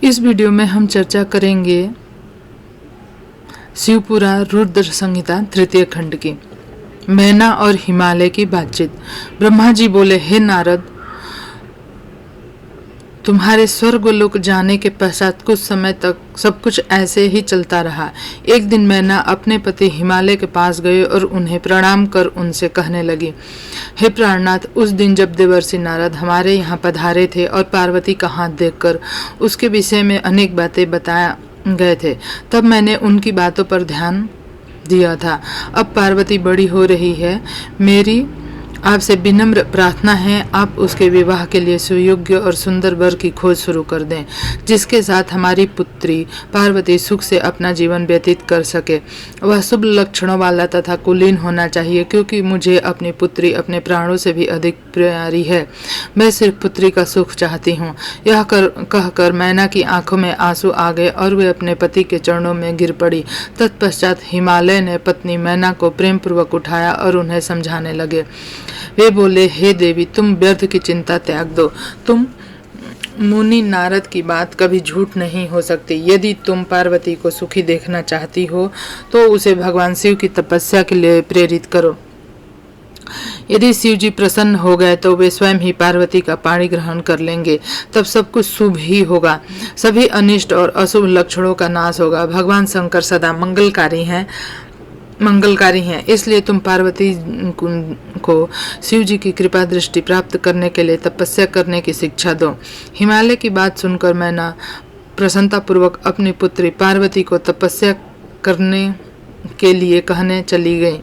इस वीडियो में हम चर्चा करेंगे शिवपुराण रुद्र संहिता तृतीय खंड की। मैना और हिमालय की बातचीत। ब्रह्मा जी बोले, हे नारद, तुम्हारे स्वर्गलोक जाने के पश्चात कुछ समय तक सब कुछ ऐसे ही चलता रहा। एक दिन मैना अपने पति हिमालय के पास गए और उन्हें प्रणाम कर उनसे कहने लगी, हे प्राणनाथ, उस दिन जब देवर्षि नारद हमारे यहाँ पधारे थे और पार्वती का हाथ देखकर उसके विषय में अनेक बातें बताया गए थे, तब मैंने उनकी बातों पर ध्यान दिया था। अब पार्वती बड़ी हो रही है, मेरी आपसे विनम्र प्रार्थना है, आप उसके विवाह के लिए सुयोग्य और सुंदर वर की खोज शुरू कर दें, जिसके साथ हमारी पुत्री पार्वती सुख से अपना जीवन व्यतीत कर सके। वह शुभ लक्षणों वाला तथा कुलीन होना चाहिए, क्योंकि मुझे अपनी पुत्री अपने प्राणों से भी अधिक प्यारी है। मैं सिर्फ पुत्री का सुख चाहती हूँ। यह कहकर मैना की आंखों में आंसू आ गए और वे अपने पति के चरणों में गिर पड़ी। तत्पश्चात हिमालय ने पत्नी मैना को प्रेम पूर्वक उठाया और उन्हें समझाने लगे। वे बोले, हे देवी, तुम व्यर्थ की चिंता त्याग दो। तुम मुनि नारद की बात कभी झूठ नहीं हो सकती। यदि तुम पार्वती को सुखी देखना चाहती हो तो उसे भगवान शिव की तपस्या के लिए प्रेरित करो। यदि शिव जी प्रसन्न हो गए तो वे स्वयं ही पार्वती का पाणी ग्रहण कर लेंगे। तब सब कुछ शुभ ही होगा, सभी अनिष्ट और अशुभ लक्षणों का नाश होगा। भगवान शंकर सदा मंगलकारी हैं, इसलिए तुम पार्वती को शिव जी की कृपा दृष्टि प्राप्त करने के लिए तपस्या करने की शिक्षा दो। हिमालय की बात सुनकर मैना प्रसन्नता पूर्वक अपनी पुत्री पार्वती को तपस्या करने के लिए कहने चली गई।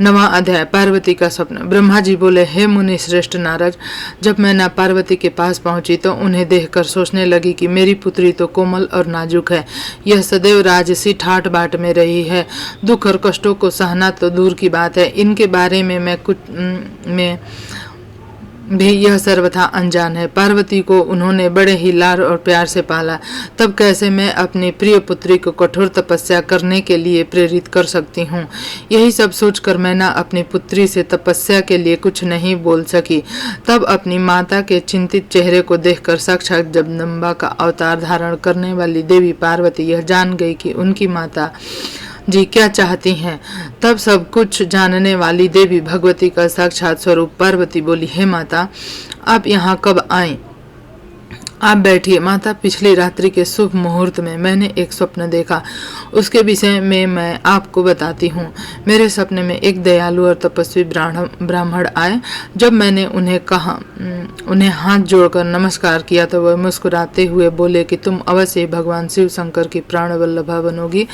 9वां अध्याय, पार्वती का स्वप्न। ब्रह्मा जी बोले, हे मुनि श्रेष्ठ नारद, जब मैना पार्वती के पास पहुंची तो उन्हें देखकर सोचने लगी कि मेरी पुत्री तो कोमल और नाजुक है। यह सदैव राजसी ठाट बाट में रही है। दुख और कष्टों को सहना तो दूर की बात है, इनके बारे में मैं भी यह सर्वथा अनजान है। पार्वती को उन्होंने बड़े ही लाड़ और प्यार से पाला, तब कैसे मैं अपनी प्रिय पुत्री को कठोर तपस्या करने के लिए प्रेरित कर सकती हूँ। यही सब सोचकर मैना अपनी पुत्री से तपस्या के लिए कुछ नहीं बोल सकी। तब अपनी माता के चिंतित चेहरे को देखकर साक्षात जगदम्बा का अवतार धारण करने वाली देवी पार्वती यह जान गई कि उनकी माता जी क्या चाहती हैं। तब सब कुछ जानने वाली देवी भगवती का साक्षात स्वरूप पार्वती बोली, हे माता, आप यहाँ कब आए? आप बैठिए। माता, पिछली रात्रि के शुभ मुहूर्त में मैंने एक स्वप्न देखा, उसके विषय में मैं आपको बताती हूँ। मेरे सपने में एक दयालु और तपस्वी ब्राह्मण आए। जब मैंने उन्हें हाथ जोड़कर नमस्कार किया तो वह मुस्कुराते हुए बोले कि तुम अवश्य भगवान शिव शंकर की प्राण वल्लभा बनोगी,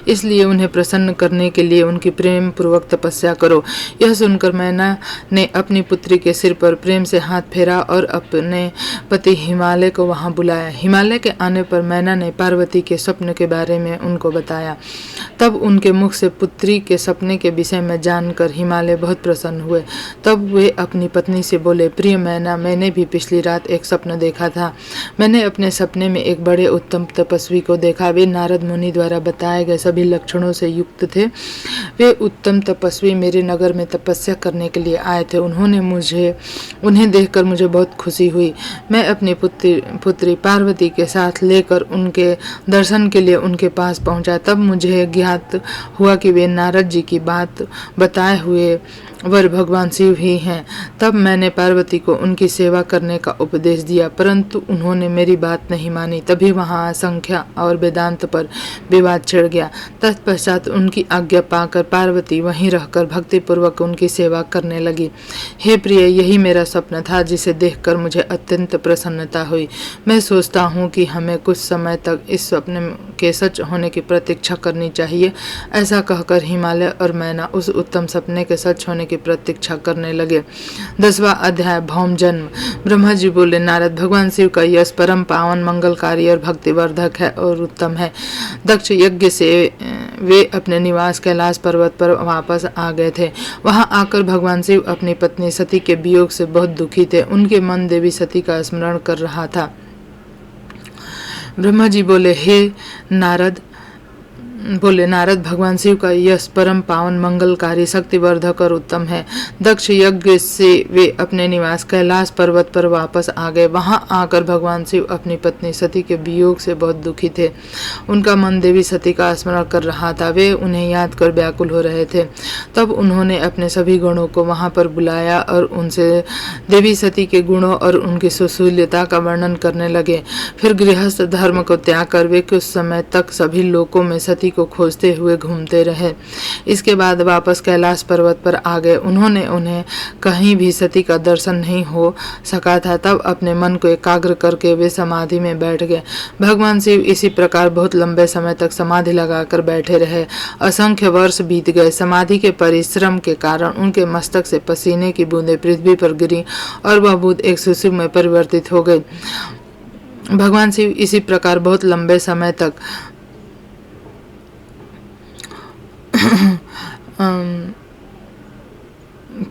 इसलिए उन्हें प्रसन्न करने के लिए उनकी प्रेम पूर्वक तपस्या करो। यह सुनकर मैना ने अपनी पुत्री के सिर पर प्रेम से हाथ फेरा और अपने पति हिमालय को वहां बुलाया। हिमालय के आने पर मैना ने पार्वती के स्वप्न के बारे में उनको बताया। तब उनके मुख से पुत्री के सपने के विषय में जानकर हिमालय बहुत प्रसन्न हुए। तब वे अपनी पत्नी से बोले, प्रिय मैना, मैंने भी पिछली रात एक स्वप्न देखा था। मैंने अपने सपने में एक बड़े उत्तम तपस्वी को देखा। वे नारद मुनि द्वारा बताए गए सभी लक्षणों से युक्त थे। वे उत्तम तपस्वी मेरे नगर में तपस्या करने के लिए आए थे। उन्हें देखकर मुझे बहुत खुशी हुई। मैं अपनी पुत्री पार्वती के साथ लेकर उनके दर्शन के लिए उनके पास पहुंचा। तब मुझे ज्ञात हुआ कि वे नारद जी की बात बताए हुए वर भगवान शिव ही हैं। तब मैंने पार्वती को उनकी सेवा करने का उपदेश दिया, परंतु उन्होंने मेरी बात नहीं मानी। तभी वहां संख्या और वेदांत पर विवाद छिड़ गया। तत्पश्चात उनकी आज्ञा पाकर पार्वती वहीं रहकर भक्तिपूर्वक उनकी सेवा करने लगी। हे प्रिय, यही मेरा स्वप्न था, जिसे देखकर मुझे अत्यंत प्रसन्नता हुई। मैं सोचता हूँ कि हमें कुछ समय तक इस स्वप्न के सच होने की प्रतीक्षा करनी चाहिए। ऐसा कहकर हिमालय और मैना उस उत्तम सपने के सच होने की प्रतीक्षा करने लगे। 10वां अध्याय, भौम जन्म। ब्रह्मा जी बोले, नारद, भगवान शिव का यश परम पावन, मंगलकारी और भक्तिवर्धक है और उत्तम है। दक्ष यज्ञ से वे अपने निवास कैलाश पर्वत पर वापस आ गए थे। वहां आकर भगवान शिव अपनी पत्नी सती के वियोग से बहुत दुखी थे। उनके मन देवी सती का स्मरण कर रहा था। ब्रह्मा जी बोले, हे नारद, बोले, नारद, भगवान शिव का यश परम पावन मंगलकारी शक्तिवर्धक और उत्तम है। दक्ष यज्ञ से वे अपने निवास कैलाश पर्वत पर वापस आ गए। वहां आकर भगवान शिव अपनी पत्नी सती के वियोग से बहुत दुखी थे। उनका मन देवी सती का स्मरण कर रहा था। वे उन्हें याद कर व्याकुल हो रहे थे। तब उन्होंने अपने सभी गणों को वहां पर बुलाया और उनसे देवी सती के गुणों और उनकी सुशीलता का वर्णन करने लगे। फिर गृहस्थ धर्म को त्याग कर वे कुछ समय तक सभी लोकों में सती को खोजते हुए घूमते रहे। इसके बाद वापस कैलाश पर्वत पर आ गए। उन्हें कहीं भी सती का दर्शन नहीं हो सका था। तब अपने मन को एकाग्र करके वे समाधि में बैठ गए। भगवान शिव इसी प्रकार बहुत लंबे समय तक समाधि लगाकर बैठे रहे। असंख्य वर्ष बीत गए। समाधि के परिश्रम के कारण उनके मस्तक से पसीने की बूंदें पृथ्वी पर गिरी और वह बूंद एक शिशु में परिवर्तित हो गई। भगवान शिव इसी प्रकार बहुत लंबे समय तक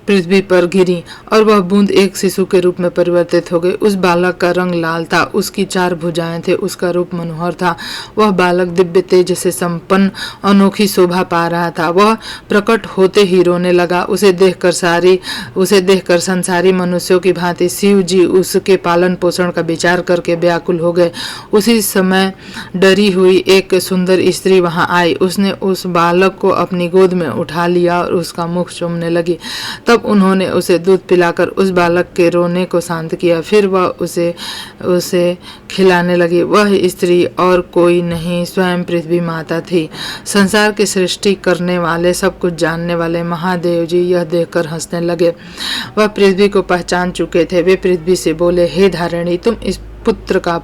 पृथ्वी पर गिरी और वह बूंद एक शिशु के रूप में परिवर्तित हो गई। उस बालक का रंग लाल था, उसकी 4 भुजाएं थे, उसका रूप मनोहर था। वह बालक दिव्य तेज से संपन्न अनोखी शोभा पा रहा था। वह प्रकट होते ही रोने लगा। उसे देखकर संसारी मनुष्यों की भांति शिव जी उसके पालन पोषण का विचार करके व्याकुल हो गए। उसी समय डरी हुई एक सुंदर स्त्री वहां आई। उसने उस बालक को अपनी गोद में उठा लिया और उसका मुख चूमने लगी। तब उन्होंने उसे दूध पिलाकर उस बालक के रोने को शांत किया। फिर वह उसे खिलाने लगी। वह स्त्री और कोई नहीं, स्वयं पृथ्वी माता थी। संसार की सृष्टि करने वाले, सब कुछ जानने वाले महादेव जी यह देखकर हंसने लगे। वह पृथ्वी को पहचान चुके थे। वे पृथ्वी से बोले, हे धारिणी, तुम इस पुत्र का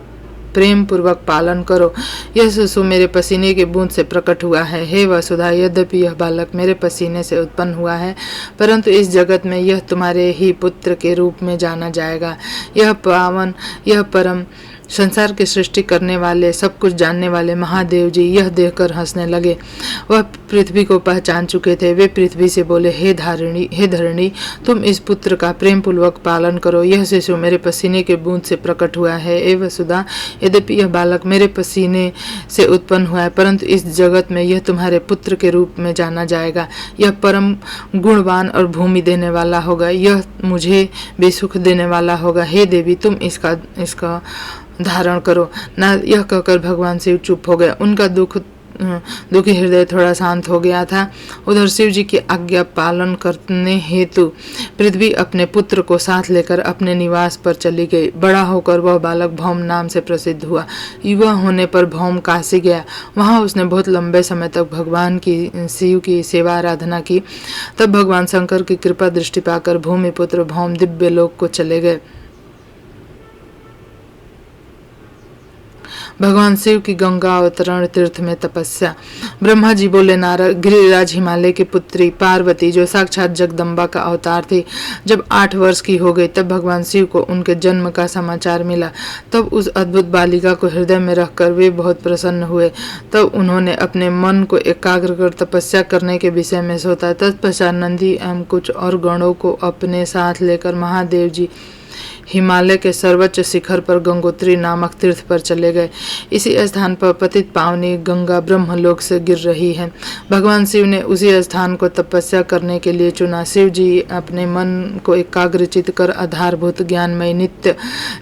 प्रेम पूर्वक पालन करो। यह शिशु मेरे पसीने की बूंद से प्रकट हुआ है। हे वसुधा, यद्यपि यह बालक मेरे पसीने से उत्पन्न हुआ है, परंतु इस जगत में यह तुम्हारे ही पुत्र के रूप में जाना जाएगा। यह परम संसार की सृष्टि करने वाले, सब कुछ जानने वाले महादेव जी यह देखकर हंसने लगे। वह पृथ्वी को पहचान चुके थे। वे पृथ्वी से बोले, हे धरणी, तुम इस पुत्र का प्रेम पूर्वक पालन करो। यह शिशु मेरे पसीने के बूंद से प्रकट हुआ है। हे वसुधा, यद्यपि यह बालक मेरे पसीने से उत्पन्न हुआ है, परंतु इस जगत में यह तुम्हारे पुत्र के रूप में जाना जाएगा। यह परम गुणवान और भूमि देने वाला होगा। यह मुझे भी सुख देने वाला होगा। हे देवी, तुम इसका धारण करो। ना यह कहकर भगवान शिव चुप हो गए। उनका दुखी हृदय थोड़ा शांत हो गया था। उधर शिव जी की आज्ञा पालन करने हेतु पृथ्वी अपने पुत्र को साथ लेकर अपने निवास पर चली गई। बड़ा होकर वह बालक भौम नाम से प्रसिद्ध हुआ। युवा होने पर भौम काशी गया। वहां उसने बहुत लंबे समय तक भगवान की शिव की सेवा आराधना की। तब भगवान शंकर की कृपा दृष्टि पाकर भूमिपुत्र भौम दिव्य लोक को चले गए। भगवान शिव की गंगा अवतरण तीर्थ में तपस्या। ब्रह्मा जी बोले, नारद, गिरिराज हिमालय की पुत्री पार्वती जो साक्षात जगदम्बा का अवतार थी, जब 8 वर्ष की हो गई तब भगवान शिव को उनके जन्म का समाचार मिला। तब उस अद्भुत बालिका को हृदय में रखकर वे बहुत प्रसन्न हुए। तब उन्होंने अपने मन को एकाग्र कर तपस्या करने के विषय में सोचा। तत्पश्चात नंदी एवं कुछ और गणों को अपने साथ लेकर महादेव जी हिमालय के सर्वोच्च शिखर पर गंगोत्री नामक तीर्थ पर चले गए। इसी स्थान पर पतित पावनी गंगा ब्रह्मलोक से गिर रही है। भगवान शिव ने उसी स्थान को तपस्या करने के लिए चुना। शिव जी अपने मन को एकाग्रचित कर आधारभूत ज्ञानमय नित्य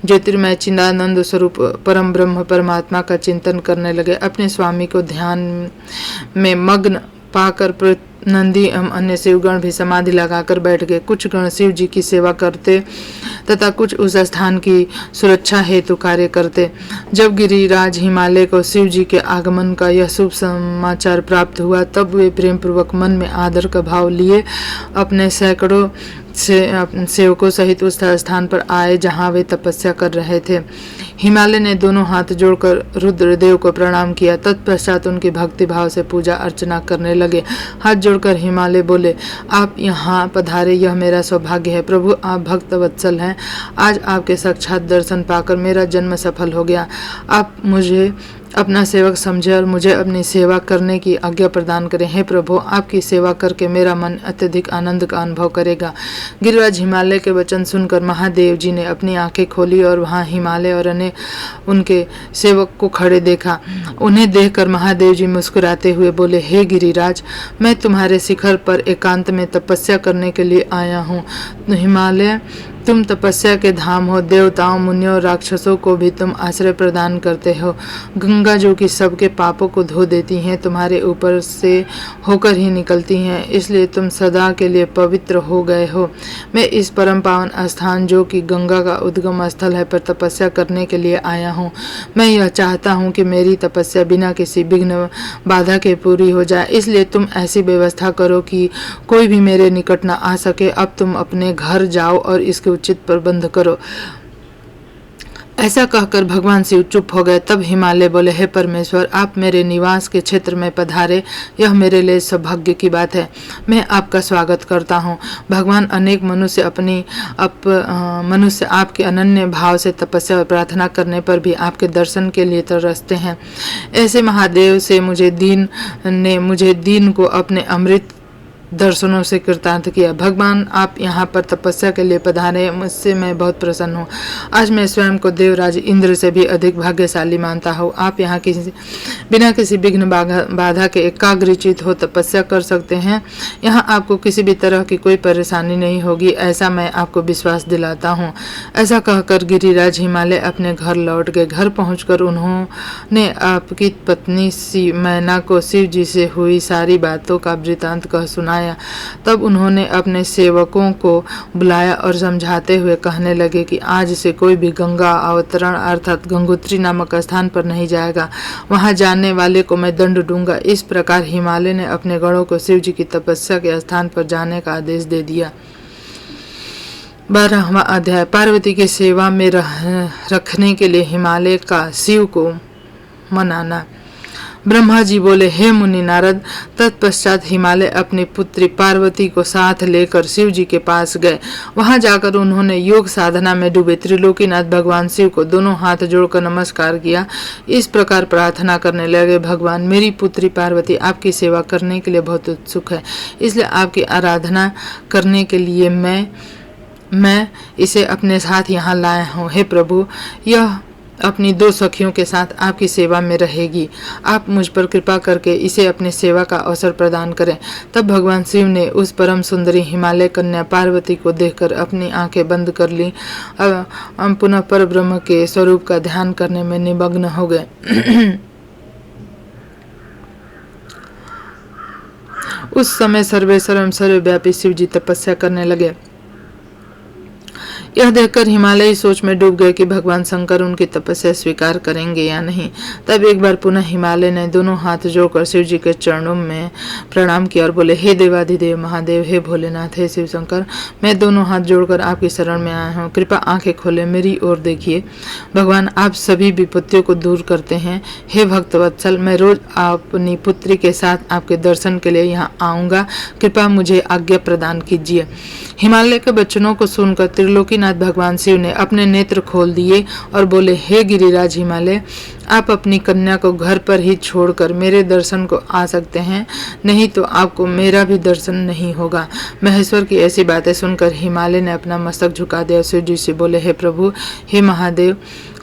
ज्योतिर्मय चिदानंद स्वरूप परम ब्रह्म परमात्मा का चिंतन करने लगे। अपने स्वामी को ध्यान में मग्न पाकर नंदी एवं अन्य शिवगण भी समाधि लगाकर बैठ गए। कुछ गण शिव जी की सेवा करते तथा कुछ उस स्थान की सुरक्षा हेतु कार्य करते। जब गिरिराज हिमालय को शिव जी के आगमन का यह शुभ समाचार प्राप्त हुआ, तब वे प्रेम पूर्वक मन में आदर का भाव लिए अपने सैकड़ों सेवकों सहित उस स्थान पर आए जहां वे तपस्या कर रहे थे। हिमालय ने दोनों हाथ जोड़कर रुद्रदेव को प्रणाम किया। तत्पश्चात उनकी भक्ति भाव से पूजा अर्चना करने लगे। हाथ जोड़कर हिमालय बोले, आप यहाँ पधारे, यह मेरा सौभाग्य है। प्रभु, आप भक्त वत्सल हैं। आज आपके साक्षात दर्शन पाकर मेरा जन्म सफल हो गया। आप मुझे अपना सेवक समझे और मुझे अपनी सेवा करने की आज्ञा प्रदान करें। हे प्रभु, आपकी सेवा करके मेरा मन अत्यधिक आनंद का अनुभव करेगा। गिरिराज हिमालय के वचन सुनकर महादेव जी ने अपनी आंखें खोली और वहां हिमालय और अन्य उनके सेवक को खड़े देखा। उन्हें देखकर महादेव जी मुस्कुराते हुए बोले, हे गिरिराज, मैं तुम्हारे शिखर पर एकांत में तपस्या करने के लिए आया हूँ। हिमालय, तुम तपस्या के धाम हो। देवताओं, मुनियों, राक्षसों को भी तुम आश्रय प्रदान करते हो। गंगा जो कि सबके पापों को धो देती हैं, तुम्हारे ऊपर से होकर ही निकलती हैं, इसलिए तुम सदा के लिए पवित्र हो गए हो। मैं इस परम पावन स्थान जो कि गंगा का उद्गम स्थल है पर तपस्या करने के लिए आया हूँ। मैं यह चाहता हूँ कि मेरी तपस्या बिना किसी विघ्न बाधा के पूरी हो जाए, इसलिए तुम ऐसी व्यवस्था करो कि कोई भी मेरे निकट न आ सके। अब तुम अपने घर जाओ और इसके उचित प्रबंध करो। ऐसा कहकर भगवान शिव चुप हो गए। तब हिमालय बोले, हे परमेश्वर, आप मेरे निवास के क्षेत्र में पधारे, यह मेरे लिए सौभाग्य की बात है। मैं आपका स्वागत करता हूँ। भगवान, अनेक मनुष्य आपके अनन्य भाव से तपस्या और प्रार्थना करने पर भी आपके दर्शन के लिए तरसते हैं। ऐसे महादेव से मुझे दीन को अपने अमृत दर्शनों से कृतार्थ किया। भगवान, आप यहाँ पर तपस्या के लिए पधारे, मुझसे मैं बहुत प्रसन्न हूँ। आज मैं स्वयं को देवराज इंद्र से भी अधिक भाग्यशाली मानता हूँ। आप यहाँ बिना किसी विघ्न बाधा के एकाग्रचित हो तपस्या कर सकते हैं। यहाँ आपको किसी भी तरह की कोई परेशानी नहीं होगी, ऐसा मैं आपको विश्वास दिलाता हूँ। ऐसा कहकर गिरिराज हिमालय अपने घर लौट गए। घर पहुँचकर उन्होंने आपकी पत्नी मैना को शिव जी से हुई सारी बातों का वृतांत कह सुनाया। तब उन्होंने अपने सेवकों को बुलाया और समझाते हुए कहने लगे कि आज से कोई भी गंगा अवतरण अर्थात गंगोत्री नामक स्थान पर नहीं जाएगा। वहां जाने वाले को मैं दंड दूंगा। इस प्रकार हिमालय ने अपने गणों को शिव जी की तपस्या के स्थान पर जाने का आदेश दे दिया। 12वां अध्याय, पार्वती की सेवा में रखने के लिए हिमालय का शिव को मनाना। ब्रह्मा जी बोले, हे मुनि नारद। तत्पश्चात हिमालय अपनी पुत्री पार्वती को साथ लेकर शिव जी के पास गए। वहां जाकर उन्होंने योग साधना में डूबे त्रिलोकीनाथ भगवान शिव को दोनों हाथ जोड़कर नमस्कार किया। इस प्रकार प्रार्थना करने लगे, भगवान, मेरी पुत्री पार्वती आपकी सेवा करने के लिए बहुत उत्सुक है, इसलिए आपकी आराधना करने के लिए मैं इसे अपने साथ यहाँ लाया हूँ। हे प्रभु, यह अपनी 2 सखियों के साथ आपकी सेवा में रहेगी। आप मुझ पर कृपा करके इसे अपनी सेवा का अवसर प्रदान करें। तब भगवान शिव ने उस परम सुंदरी हिमालय कन्या पार्वती को देखकर अपनी आंखें बंद कर ली। अब पुनः पर ब्रह्म के स्वरूप का ध्यान करने में निमग्न हो गए। उस समय सर्वेश्वर एवं सर्वव्यापी शिव जी तपस्या करने लगे। यह देखकर हिमालय सोच में डूब गए कि भगवान शंकर उनकी तपस्या स्वीकार करेंगे या नहीं। तब एक बार पुनः हिमालय ने दोनों हाथ जोड़कर शिव जी के चरणों में प्रणाम किया और बोले, हे देवाधिदेव महादेव, हे भोलेनाथ, हे शिव शंकर, मैं दोनों हाथ जोड़कर आपकी शरण में आया हूँ। कृपा आंखें खोले, मेरी ओर देखिए। भगवान, आप सभी विपत्तियों को दूर करते हैं। हे भक्तवत्सल, मैं रोज अपनी पुत्री के साथ आपके दर्शन के लिए यहाँ आऊँगा। कृपा मुझे आज्ञा प्रदान कीजिए। हिमालय के वचनों को सुनकर त्रिलोकीनाथ भगवान शिव ने अपने नेत्र खोल दिए और बोले, हे गिरिराज हिमालय, आप अपनी कन्या को घर पर ही छोड़कर मेरे दर्शन को आ सकते हैं, नहीं तो आपको मेरा भी दर्शन नहीं होगा। महेश्वर की ऐसी बातें सुनकर हिमालय ने अपना मस्तक झुका दिया। शिव जी से बोले, हे प्रभु, हे महादेव,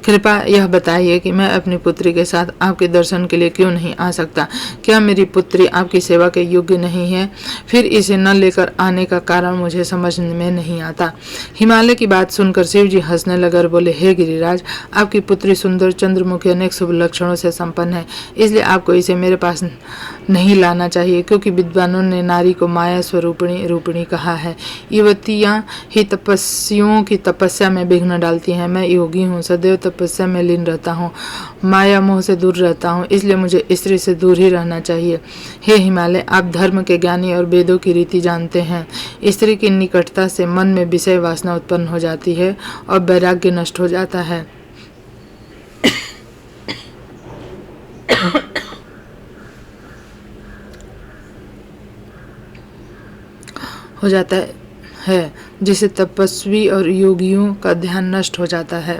कृपया यह बताइए कि मैं अपनी पुत्री के साथ आपके दर्शन के लिए क्यों नहीं आ सकता। क्या मेरी पुत्री आपकी सेवा के योग्य नहीं है? फिर इसे न लेकर आने का कारण मुझे समझ में नहीं आता। हिमालय की बात सुनकर शिव जी हंसने लगे और बोले, हे गिरिराज, आपकी पुत्री सुंदर, चंद्रमुखी, अनेक शुभ लक्षणों से संपन्न है, इसलिए आपको इसे मेरे पास नहीं लाना चाहिए, क्योंकि विद्वानों ने नारी को माया स्वरूपिणी कहा है। युवतियाँ ही तपस्वियों की तपस्या में विघ्न डालती हैं। मैं योगी हूँ, सदैव तपस्या में लीन रहता हूँ, माया मोह से दूर रहता हूँ, इसलिए मुझे स्त्री से दूर ही रहना चाहिए। हे हिमालय, आप धर्म के ज्ञानी और वेदों की रीति जानते हैं। स्त्री की निकटता से मन में विषय वासना उत्पन्न हो जाती है और वैराग्य नष्ट हो जाता है। जिससे तपस्वी और योगियों का ध्यान नष्ट हो जाता है।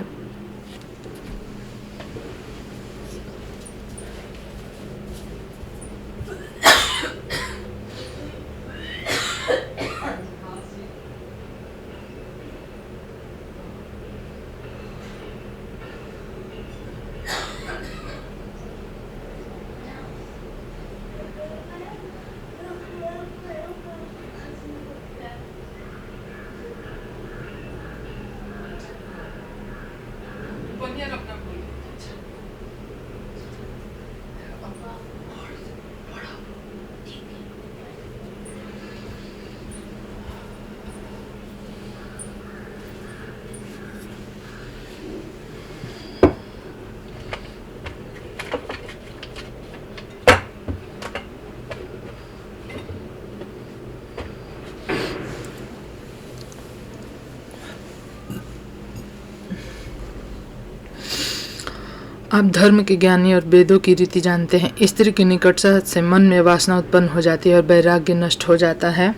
आप धर्म के ज्ञानी और वेदों की रीति जानते हैं। स्त्री की निकटता से मन में वासना उत्पन्न हो जाती है और वैराग्य नष्ट हो जाता है।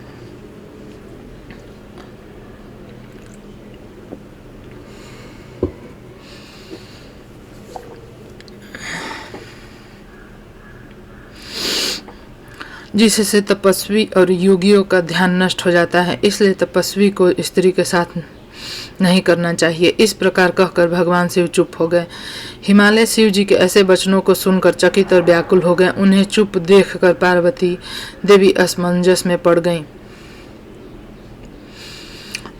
जिससे तपस्वी और योगियों का ध्यान नष्ट हो जाता है। इसलिए तपस्वी को स्त्री के साथ नहीं करना चाहिए। इस प्रकार कहकर भगवान शिव चुप हो गए। हिमालय शिव जी के ऐसे वचनों को सुनकर चकित और व्याकुल हो गए। उन्हें चुप देखकर पार्वती देवी असमंजस में पड़ गईं।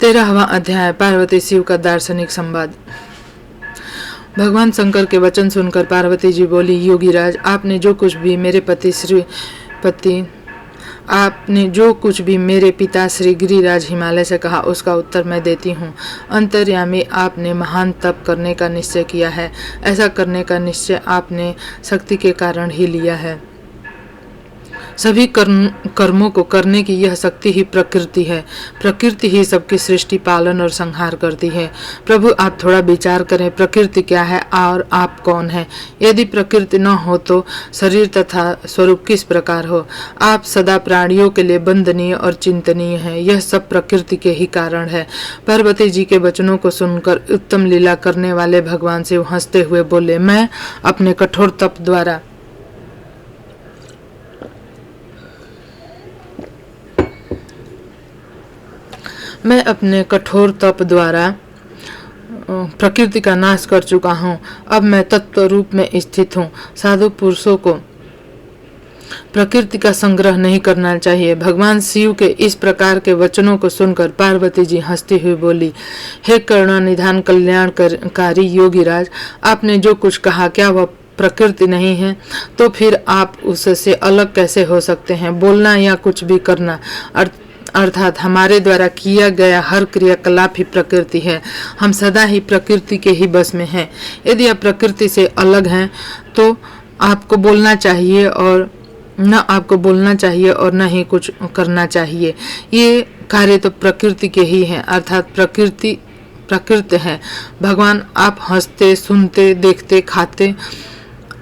13वां अध्याय पार्वती शिव का दार्शनिक संवाद। भगवान शंकर के वचन सुनकर पार्वती जी बोली, योगीराज, आपने जो कुछ भी मेरे पिता श्री गिरिराज हिमालय से कहा उसका उत्तर मैं देती हूँ। अंतर्यामी, आपने महान तप करने का निश्चय किया है। ऐसा करने का निश्चय आपने शक्ति के कारण ही लिया है। सभी कर्मों को करने की यह शक्ति ही प्रकृति है। प्रकृति ही सबकी सृष्टि, पालन और संहार करती है। प्रभु, आप थोड़ा विचार करें, प्रकृति क्या है और आप कौन हैं? यदि प्रकृति न हो तो शरीर तथा स्वरूप किस प्रकार हो? आप सदा प्राणियों के लिए वंदनीय और चिंतनीय हैं। यह सब प्रकृति के ही कारण है। पार्वती जी के वचनों को सुनकर उत्तम लीला करने वाले भगवान शिव हंसते हुए बोले, मैं अपने कठोर तप द्वारा प्रकृति का नाश कर चुका हूँ। अब मैं तत्व रूप में स्थित हूँ। साधु पुरुषों को प्रकृति का संग्रह नहीं करना चाहिए। भगवान शिव के इस प्रकार के वचनों को सुनकर पार्वती जी हंसती हुई बोली, हे करुणानिधान कल्याणकारी योगीराज, आपने जो कुछ कहा क्या वह प्रकृति नहीं है? तो फिर आप उससे अलग कैसे हो सकते हैं? बोलना या कुछ भी करना अर्थात हमारे द्वारा किया गया हर क्रियाकलाप ही प्रकृति है। हम सदा ही प्रकृति के ही बस में हैं। यदि आप प्रकृति से अलग हैं तो आपको बोलना चाहिए और न ही कुछ करना चाहिए। ये कार्य तो प्रकृति के ही हैं, अर्थात प्रकृति है। भगवान, आप हंसते, सुनते, देखते, खाते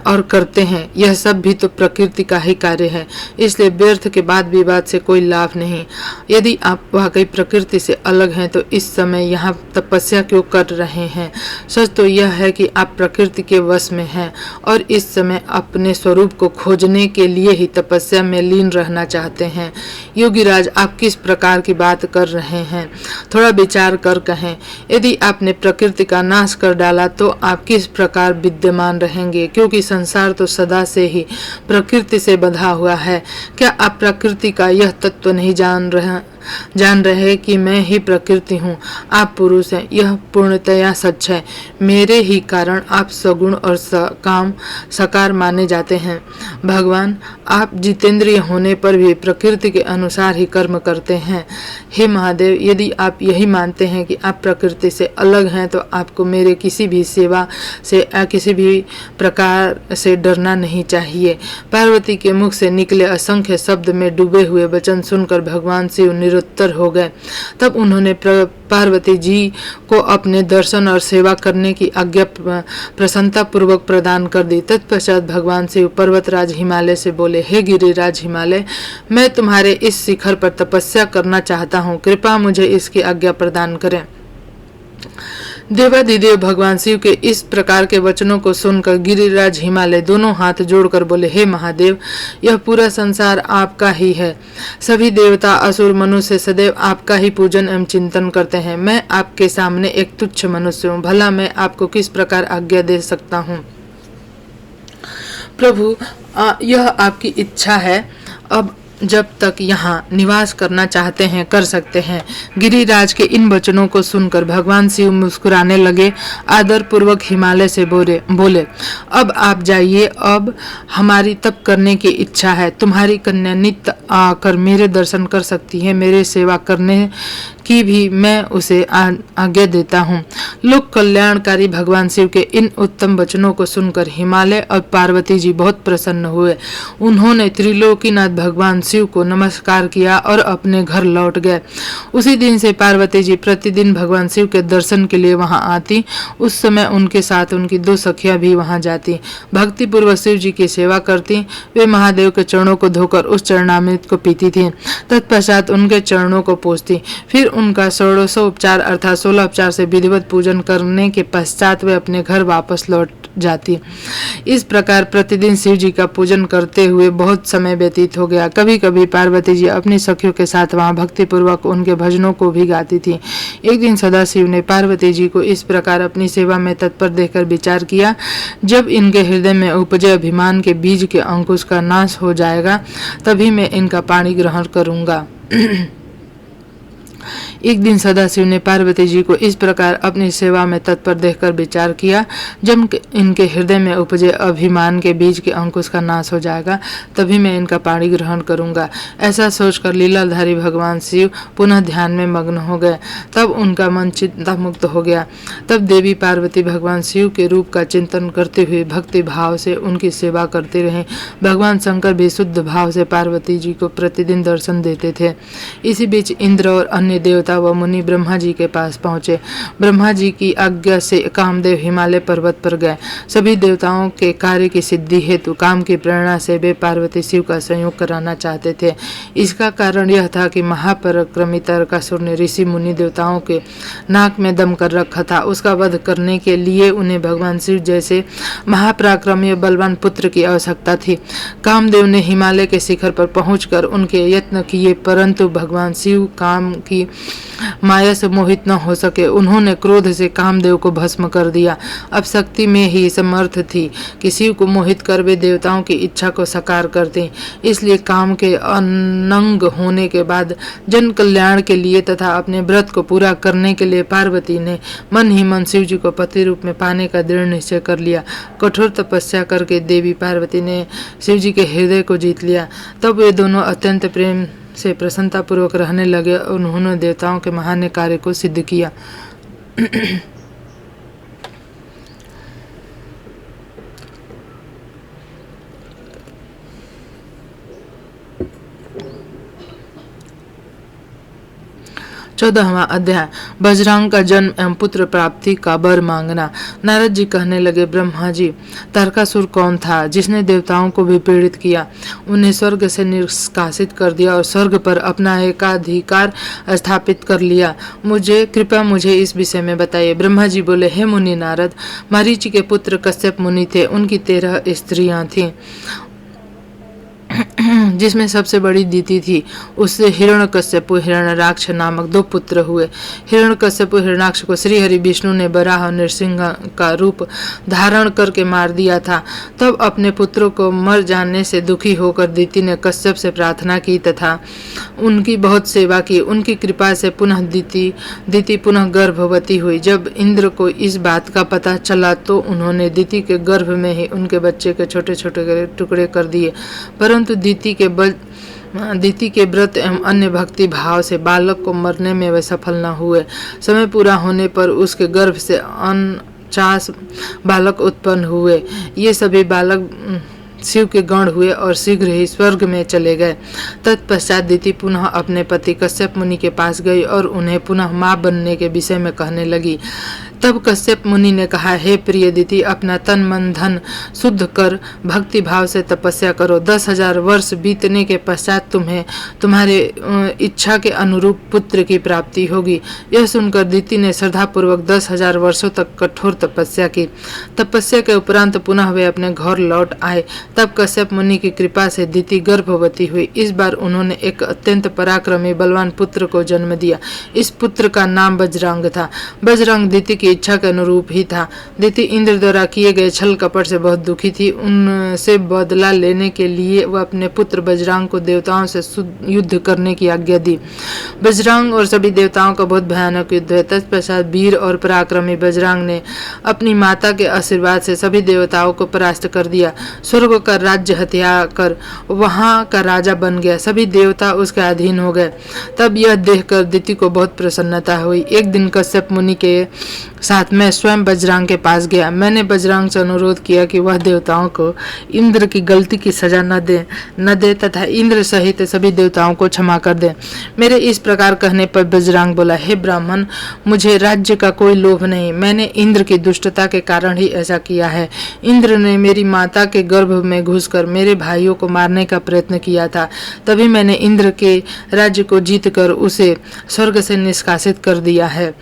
और करते हैं, यह सब भी तो प्रकृति का ही कार्य है। इसलिए व्यर्थ के बाद विवाद से कोई लाभ नहीं। यदि आप वाकई प्रकृति से अलग हैं तो इस समय यहाँ तपस्या क्यों कर रहे हैं? सच तो यह है कि आप प्रकृति के वश में हैं और इस समय अपने स्वरूप को खोजने के लिए ही तपस्या में लीन रहना चाहते हैं। योगीराज, आप किस प्रकार की बात कर रहे हैं? थोड़ा विचार कर कहें। यदि आपने प्रकृति का नाश कर डाला तो आप किस प्रकार विद्यमान रहेंगे? क्योंकि संसार तो सदा से ही प्रकृति से बंधा हुआ है। क्या आप प्रकृति का यह तत्व नहीं जान रहे कि मैं ही प्रकृति हूँ? आप पुरुष हैं, यह पूर्णतया सच है। मेरे ही कारण आप सगुण और साकार माने जाते हैं। भगवान, आप जितेंद्रिय होने पर भी प्रकृति के अनुसार ही कर्म करते हैं। हे महादेव, यदि आप यही मानते हैं कि आप प्रकृति से अलग हैं तो आपको मेरे किसी भी सेवा से किसी भी प्रकार से डरना नहीं चाहिए। पार्वती के मुख से निकले असंख्य शब्द में डूबे हुए वचन सुनकर भगवान शिव निरुत्तर हो गए। तब उन्होंने पार्वती जी को अपने दर्शन और सेवा करने की आज्ञा प्रसन्नता पूर्वक प्रदान कर दी। तत्पश्चात भगवान शिव पर्वतराज हिमालय से बोले, हे गिरिराज हिमालय, मैं तुम्हारे इस शिखर पर तपस्या करना चाहता हूँ। कृपा मुझे इसकी आज्ञा प्रदान करें। देवादिदेव भगवान शिव के इस प्रकार के वचनों को सुनकर गिरिराज हिमालय दोनों हाथ जोड़कर बोले, हे महादेव, यह पूरा संसार आपका ही है। सभी देवता, असुर, मनुष्य सदैव आपका ही पूजन एवं चिंतन करते हैं। मैं आपके सामने एक तुच्छ मनुष्य हूँ। भला मैं आपको किस प्रकार आज्ञा दे सकता हूँ? प्रभु, यह आपकी इच्छा है। अब जब तक यहाँ निवास करना चाहते हैं कर सकते हैं। गिरिराज के इन वचनों को सुनकर भगवान शिव मुस्कुराने लगे। आदर पूर्वक हिमालय से बोले, अब आप जाइए। अब हमारी तप करने की इच्छा है। तुम्हारी कन्या नित्य आकर मेरे दर्शन कर सकती है। मेरे सेवा करने की भी मैं उसे आज्ञा देता हूँ। लोक कल्याणकारी भगवान शिव के इन उत्तम वचनों को सुनकर हिमालय और पार्वती जी बहुत प्रसन्न हुए। उन्होंने त्रिलोकीनाथ भगवान शिव को नमस्कार किया और अपने घर लौट गए। उसी दिन से पार्वती जी प्रतिदिन भगवान शिव के दर्शन के लिए वहां आती। उस समय उनके साथ उनकी 2 सखियां भी वहां जाती, भक्ति पूर्वक शिव जी की सेवा करती। वे महादेव के चरणों को धोकर उस चरणामृत को पीती थी। तत्पश्चात उनके चरणों को पोंछती। फिर उनका 16 अर्थात 16 उपचार से विधिवत पूजन करने के पश्चात वे अपने घर वापस लौट जाती। इस प्रकार प्रतिदिन शिव जी का पूजन करते हुए बहुत समय व्यतीत हो गया। कभी कभी पार्वती जी अपनी सखियों के साथ वहां भक्ति पूर्वक उनके भजनों को भी गाती थी। एक दिन सदाशिव ने पार्वती जी को इस प्रकार अपनी सेवा में तत्पर देखकर विचार किया, जब इनके हृदय में उपजे अभिमान के बीज के अंकुश का नाश हो जाएगा, तभी मैं इनका पाणी ग्रहण करूंगा। एक दिन सदाशिव ने पार्वती जी को इस प्रकार अपनी सेवा में तत्पर देखकर विचार किया, जब इनके हृदय में उपजे अभिमान के बीज के अंकुश का नाश हो जाएगा, तभी मैं इनका पाणी ग्रहण करूंगा। ऐसा सोचकर लीलाधारी भगवान शिव पुनः ध्यान में मग्न हो गए। तब उनका मन चिंता मुक्त हो गया। तब देवी पार्वती भगवान शिव के रूप का चिंतन करते हुए भक्ति भाव से उनकी सेवा करते रहे। भगवान शंकर भी शुद्ध भाव से पार्वती जी को प्रतिदिन दर्शन देते थे। इसी बीच इंद्र और अन्य देवता व मुनि ब्रह्मा जी के पास पहुंचे। ब्रह्मा जी की आज्ञा से कामदेव हिमालय पर्वत पर गए। सभी देवताओं के कार्य की सिद्धि हेतु काम की प्रेरणा से वे पार्वती शिव का संयोग कराना चाहते थे। इसका कारण यह था कि महापराक्रमी तारकासुर ने ऋषि मुनि देवताओं के नाक में दम कर रखा था। उसका वध करने के लिए उन्हें भगवान शिव जैसे महापराक्रमी बलवान पुत्र की आवश्यकता थी। कामदेव ने हिमालय के शिखर पर पहुंचकर उनके यत्न किए, परंतु भगवान शिव काम की माया से मोहित न हो सके। उन्होंने क्रोध से कामदेव को भस्म कर दिया। अब शक्ति में ही समर्थ थी कि शिव को मोहित कर वे देवताओं की इच्छा को साकार करते। इसलिए काम के अनंग होने के बाद जन कल्याण के लिए तथा अपने व्रत को पूरा करने के लिए पार्वती ने मन ही मन शिव जी को पति रूप में पाने का दृढ़ निश्चय कर लिया। कठोर तपस्या करके देवी पार्वती ने शिव जी के हृदय को जीत लिया। तब वे दोनों अत्यंत प्रेम से प्रसन्नता पूर्वक रहने लगे और उन्होंने देवताओं के महान कार्य को सिद्ध किया। 14वां अध्याय बजरंग का जन्म एवं पुत्र प्राप्ति का वर मांगना। नारद जी कहने लगे, ब्रह्मा जी, तारकासुर कौन था जिसने देवताओं को भी पीड़ित किया, उन्हें स्वर्ग से निष्कासित कर दिया और स्वर्ग पर अपना एकाधिकार स्थापित कर लिया? मुझे इस विषय में बताइए। ब्रह्मा जी बोले, हे मुनि नारद, मरीचि के पुत्र कश्यप मुनि थे। उनकी 13 स्त्रियां थीं, जिसमें सबसे बड़ी दीति थी। उससे हिरण्यकश्यप हिरण्याक्ष नामक 2 पुत्र हुए। हिरण्यकश्यप हिरण्याक्ष को श्री हरि विष्णु ने वराह और नृसिंह का रूप धारण करके मार दिया था। तब अपने पुत्रों को मर जाने से दुखी होकर दीति ने कश्यप से प्रार्थना की तथा उनकी बहुत सेवा की। उनकी कृपा से पुनः दीति पुनः गर्भवती हुई। जब इंद्र को इस बात का पता चला तो उन्होंने दीति के गर्भ में ही उनके बच्चे के छोटे छोटे टुकड़े कर दिए, परंतु दीति के व्रत एवं अन्य भक्ति भाव से बालक को मरने में वे सफल न हुए। समय पूरा होने पर उसके गर्भ से 49 बालक उत्पन्न हुए। ये सभी बालक शिव के गण हुए और शीघ्र ही स्वर्ग में चले गए। तत्पश्चात दीति पुनः अपने पति कश्यप मुनि के पास गई और उन्हें पुनः मां बनने के विषय में कहने लगी। तब कश्यप मुनि ने कहा, हे प्रिय दीति, अपना तन मन धन शुद्ध कर भक्ति भाव से तपस्या करो। 10,000 वर्ष बीतने के पश्चात तुम्हें तुम्हारे इच्छा के अनुरूप पुत्र की प्राप्ति होगी। यह सुनकर दीति ने श्रद्धापूर्वक 10,000 वर्षों तक कठोर तपस्या की। तपस्या के उपरांत पुनः वे अपने घर लौट आए। तब कश्यप मुनि की कृपा से दीति गर्भवती हुई। इस बार उन्होंने एक अत्यंत पराक्रमी बलवान पुत्र को जन्म दिया। इस पुत्र का नाम बजरंग था। बजरंग दीति की इच्छा के अनुरूप ही था। दीति इंद्र द्वारा किए गए छल कपट से बहुत दुखी थी। उनसे बदला लेने के लिए वह अपने पुत्र बजरंग को देवताओं से युद्ध करने की आज्ञा दी। बजरंग और सभी देवताओं का बहुत भयानक युद्ध है। तत्पश्चात वीर और पराक्रमी बजरंग ने अपनी माता के आशीर्वाद से सभी देवताओं को परास्त कर दिया। स्वर्ग का राज्य हत्या कर वहां का राजा बन गया। सभी देवता उसके अधीन हो गए। तब यह देखकर दीति को बहुत प्रसन्नता हुई। एक दिन कश्यप मुनि के साथ मैं स्वयं बजरंग के पास गया। मैंने बजरंग से अनुरोध किया कि वह देवताओं को इंद्र की गलती की सजा न दे तथा इंद्र सहित सभी देवताओं को क्षमा कर दे। मेरे इस प्रकार कहने पर बजरंग बोला, हे ब्राह्मण, मुझे राज्य का कोई लोभ नहीं। मैंने इंद्र की दुष्टता के कारण ही ऐसा किया है। इंद्र ने मेरी माता के गर्भ में घुसकर मेरे भाइयों को मारने का प्रयत्न किया था। तभी मैंने इंद्र के राज्य को जीतकर उसे स्वर्ग से निष्कासित कर दिया है।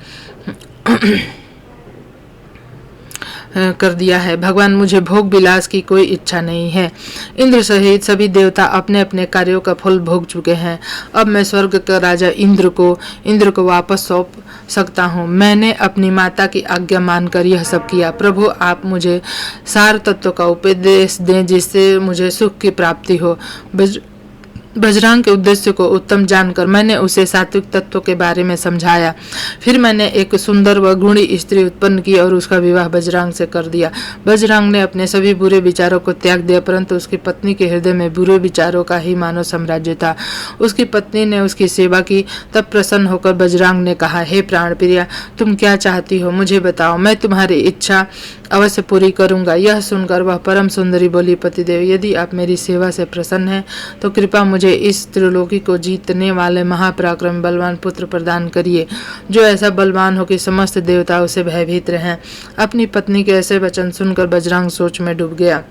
भगवान, मुझे भोग विलास की कोई इच्छा नहीं है। इंद्र सहित सभी देवता अपने अपने कार्यों का फल भोग चुके हैं। अब मैं स्वर्ग का राजा इंद्र को वापस सौंप सकता हूँ। मैंने अपनी माता की आज्ञा मानकर यह सब किया। प्रभु, आप मुझे सार तत्व का उपदेश दें जिससे मुझे सुख की प्राप्ति हो। बजरंग के उद्देश्य को उत्तम जानकर मैंने उसे सात्विक तत्व के बारे में समझाया। फिर मैंने एक सुंदर व गुणी स्त्री उत्पन्न की और उसका विवाह बजरंग से कर दिया। बजरंग ने अपने सभी बुरे विचारों को त्याग दिया, परंतु उसकी पत्नी के हृदय में बुरे विचारों का ही मानव साम्राज्य था। उसकी पत्नी ने उसकी सेवा की। तब प्रसन्न होकर बजरंग ने कहा, हे प्राण प्रिया, तुम क्या चाहती हो, मुझे बताओ, मैं तुम्हारी इच्छा अवश्य पूरी करूंगा। यह सुनकर वह परम सुंदरी बोली, पतिदेव, यदि आप मेरी सेवा से प्रसन्न हैं तो कृपा मुझे इस त्रिलोकी को जीतने वाले महापराक्रमी बलवान पुत्र प्रदान करिए, जो ऐसा बलवान हो कि समस्त देवता उसे भयभीत रहें। अपनी पत्नी के ऐसे वचन सुनकर बजरंग सोच में डूब गया,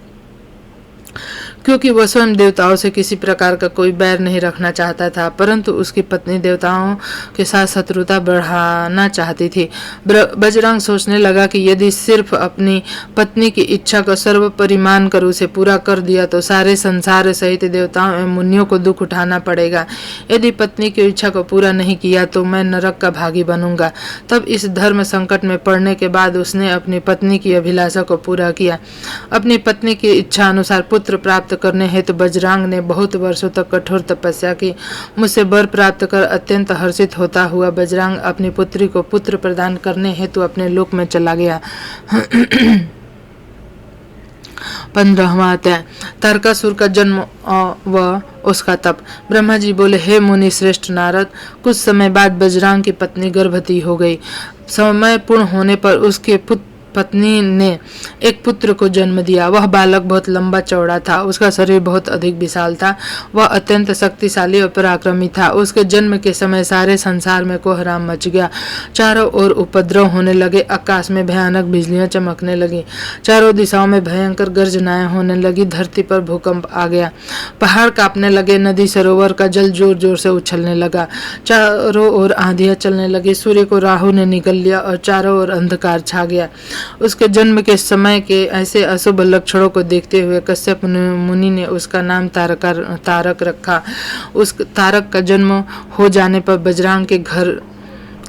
क्योंकि वह स्वयं देवताओं से किसी प्रकार का कोई बैर नहीं रखना चाहता था, परंतु उसकी पत्नी देवताओं के साथ शत्रुता बढ़ाना चाहती थी। बजरंग सोचने लगा कि यदि सिर्फ अपनी पत्नी की इच्छा को सर्वोपरि मानकर उसे पूरा कर दिया तो सारे संसार सहित देवताओं एवं मुनियों को दुख उठाना पड़ेगा। यदि पत्नी की इच्छा को पूरा नहीं किया तो मैं नरक का भागी बनूंगा। तब इस धर्म संकट में पड़ने के बाद उसने अपनी पत्नी की अभिलाषा को पूरा किया। अपनी पत्नी की इच्छा अनुसार पुत्र प्राप्त करने हेतु बजरंग ने बहुत वर्षों तक कठोर तपस्या की। मुझसे वर प्राप्त कर अत्यंत हर्षित होता हुआ बजरंग अपनी पुत्री को पुत्र प्रदान करने हेतु अपने लोक में चला गया। 15वां अध्याय। तारकासुर का जन्म व उसका तप। ब्रह्मा जी बोले, हे मुनि श्रेष्ठ नारद, कुछ समय बाद बजरंग की पत्नी गर्भवती हो गई। समय पूर्ण होने पर उसके पत्नी ने एक पुत्र को जन्म दिया। वह बालक बहुत लंबा चौड़ा था, उसका शरीर बहुत अधिक विशाल था, वह अत्यंत शक्तिशाली और पराक्रमी था। उसके जन्म के समय सारे संसार में कोहराम मच गया। चारों ओर उपद्रव होने लगे, आकाश में भयानक बिजलियां चमकने लगी, चारों दिशाओं में भयंकर गर्जनाएं होने लगी, धरती पर भूकंप आ गया, पहाड़ कांपने लगे, नदी सरोवर का जल जोर जोर से उछलने लगा, चारों ओर आंधियां चलने लगी, सूर्य को राहु ने निगल लिया और चारों ओर अंधकार छा गया। उसके जन्म के समय के ऐसे अशुभ लक्षणों को देखते हुए कश्यप मुनि ने उसका नाम तारक रखा। उस तारक का जन्म हो जाने पर बजरंग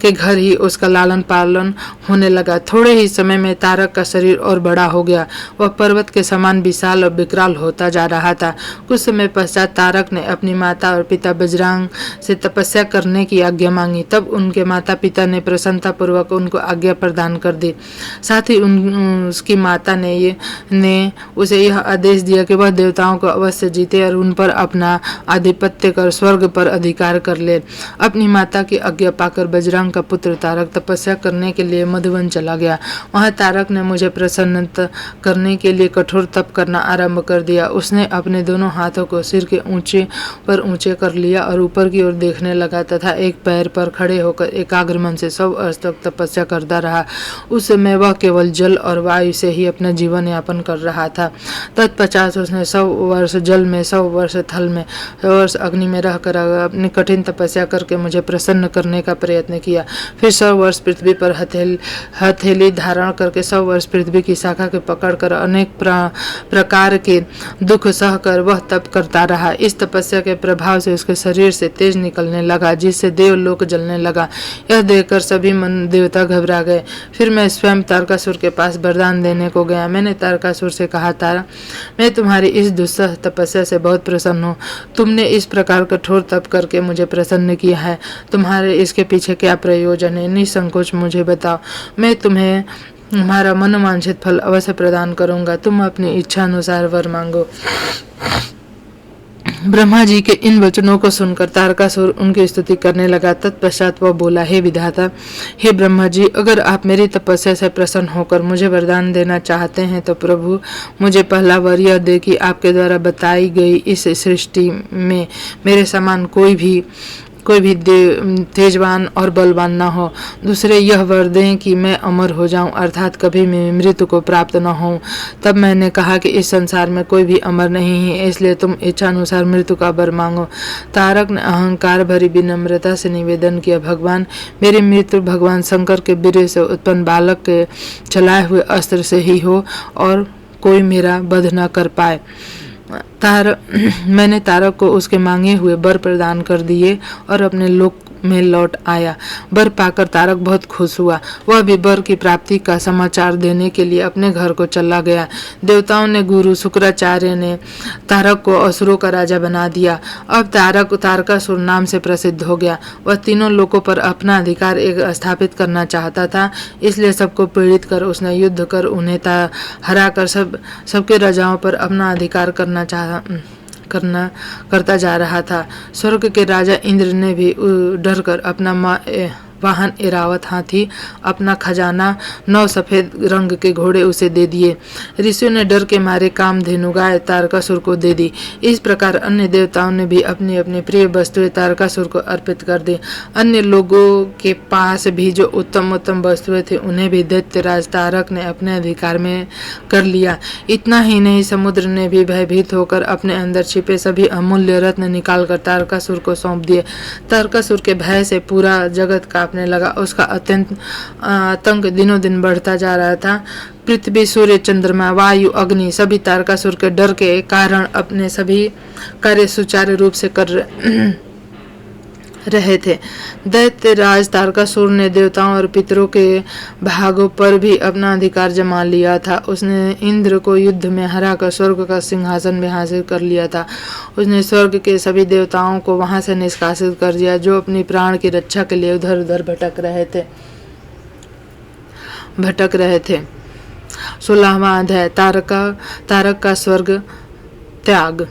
के घर ही उसका लालन पालन होने लगा। थोड़े ही समय में तारक का शरीर और बड़ा हो गया। वह पर्वत के समान विशाल और विकराल होता जा रहा था। कुछ समय पश्चात तारक ने अपनी माता और पिता बजरंग से तपस्या करने की आज्ञा मांगी। तब उनके माता पिता ने प्रसन्नता पूर्वक उनको आज्ञा प्रदान कर दी। साथ ही उसकी माता ने उसे यह आदेश दिया कि वह देवताओं को अवश्य जीते और उन पर अपना आधिपत्य कर स्वर्ग पर अधिकार कर ले। अपनी माता की आज्ञा पाकर बजरंग का पुत्र तारक तपस्या करने के लिए मधुवन चला गया। वहां तारक ने मुझे प्रसन्न करने के लिए कठोर तप करना आरंभ कर दिया। उसने अपने दोनों हाथों को सिर के ऊंचे कर लिया और ऊपर की ओर देखने लगा तथा एक पैर पर खड़े होकर एकाग्र मन से 100 वर्ष तक तपस्या करता रहा। उस समय वह केवल जल और वायु से ही अपना जीवन यापन कर रहा था। तत्पश्चात उसने 100 वर्ष जल में, 100 वर्ष थल में, 100 वर्ष अग्नि में रहकर अपनी कठिन तपस्या करके मुझे प्रसन्न करने का प्रयत्न किया। फिर 100 वर्ष पृथ्वी पर हथेली धारण करके 100 वर्ष पृथ्वी की शाखा के पकड़कर अनेक प्रकार के दुख सहकर वह तप करता रहा। इस तपस्या के प्रभाव से उसके शरीर से तेज निकलने लगा, जिससे देवलोक जलने लगा। यह देखकर सभी देवता घबरा गए। फिर मैं स्वयं तारकासुर के पास वरदान देने को गया। मैंने तारकासुर से कहा, तारा, मैं तुम्हारी इस दुस्सह तपस्या से बहुत प्रसन्न हूँ। तुमने इस प्रकार कठोर तप करके मुझे प्रसन्न किया है। तुम्हारे इसके पीछे क्या प्रयोजन है? निसंकोच मुझे बताओ, मैं तुम्हें तुम्हारा मनोवांछित फल अवश्य प्रदान करूंगा। तुम अपनी इच्छा अनुसार वर मांगो। ब्रह्मा जी के इन वचनों को सुनकर तारकासुर उनकी स्तुति करने लगा। तत्पश्चात वह बोला, हे विधाता, हे ब्रह्मा जी, अगर आप मेरी तपस्या से प्रसन्न होकर मुझे वरदान देना चाहते हैं तो प्रभु मुझे पहला वर यह दे कि आपके द्वारा बताई गई इस सृष्टि में मेरे समान कोई भी तेजवान और बलवान न हो। दूसरे यह वर दें कि मैं अमर हो जाऊं, अर्थात कभी मैं मृत्यु को प्राप्त न हूं। तब मैंने कहा कि इस संसार में कोई भी अमर नहीं है, इसलिए तुम इच्छा अनुसार मृत्यु का वर मांगो। तारक ने अहंकार भरी विनम्रता से निवेदन किया, भगवान, मेरी मृत्यु भगवान शंकर के वीर्य से उत्पन्न बालक के चलाए हुए अस्त्र से ही हो और कोई मेरा वध न कर पाए। मैंने तारक को उसके मांगे हुए वर प्रदान कर दिए और अपने लोक में लौट आया। वर पाकर तारक बहुत खुश हुआ। वह भी वर की प्राप्ति का समाचार देने के लिए अपने घर को चला गया। देवताओं ने गुरु शुक्राचार्य ने तारक को असुरों का राजा बना दिया। अब तारक तारकासुर नाम से प्रसिद्ध हो गया। वह तीनों लोकों पर अपना अधिकार स्थापित करना चाहता था, इसलिए सबको पीड़ित कर उसने युद्ध कर उन्हें हराकर सबके राजाओं पर अपना अधिकार करता जा रहा था। स्वर्ग के राजा इंद्र ने भी डरकर अपना वाहन ऐरावत हाथी, अपना खजाना 9 सफेद रंग के घोड़े उसे दे दिए। ऋषियों ने डर के मारे कामधेनु गाय तारकासुर को दे दी। इस प्रकार अन्य देवताओं ने भी अपनी अपनी प्रिय वस्तुएं तारकासुर को अर्पित कर दी। अन्य लोगों के पास भी जो उत्तम उत्तम वस्तुएं थी उन्हें भी दैत्यराज तारक ने अपने अधिकार में कर लिया। इतना ही नहीं, समुद्र ने भी भयभीत होकर अपने अंदर छिपे सभी अमूल्य रत्न निकालकर तारकासुर को सौंप दिए। तारकासुर के भय से पूरा जगत कांपने लगा। उसका अत्यंत आतंक दिनों दिन बढ़ता जा रहा था। पृथ्वी, सूर्य, चंद्रमा, वायु, अग्नि सभी तारकासुर के डर के कारण अपने सभी कार्य सुचारू रूप से कर रहे थे। दैत्यराज तारकासुर ने देवताओं और पितरों के भागों पर भी अपना अधिकार जमा लिया था। उसने इंद्र को युद्ध में हराकर स्वर्ग का सिंहासन भी हासिल कर लिया था। उसने स्वर्ग के सभी देवताओं को वहां से निष्कासित कर दिया जो अपनी प्राण की रक्षा के लिए उधर उधर भटक रहे थे। 16वां अध्याय, तारक का स्वर्ग त्याग।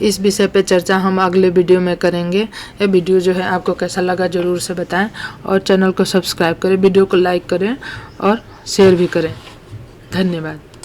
इस विषय पे चर्चा हम अगले वीडियो में करेंगे। यह वीडियो जो है आपको कैसा लगा जरूर से बताएं और चैनल को सब्सक्राइब करें, वीडियो को लाइक करें और शेयर भी करें। धन्यवाद।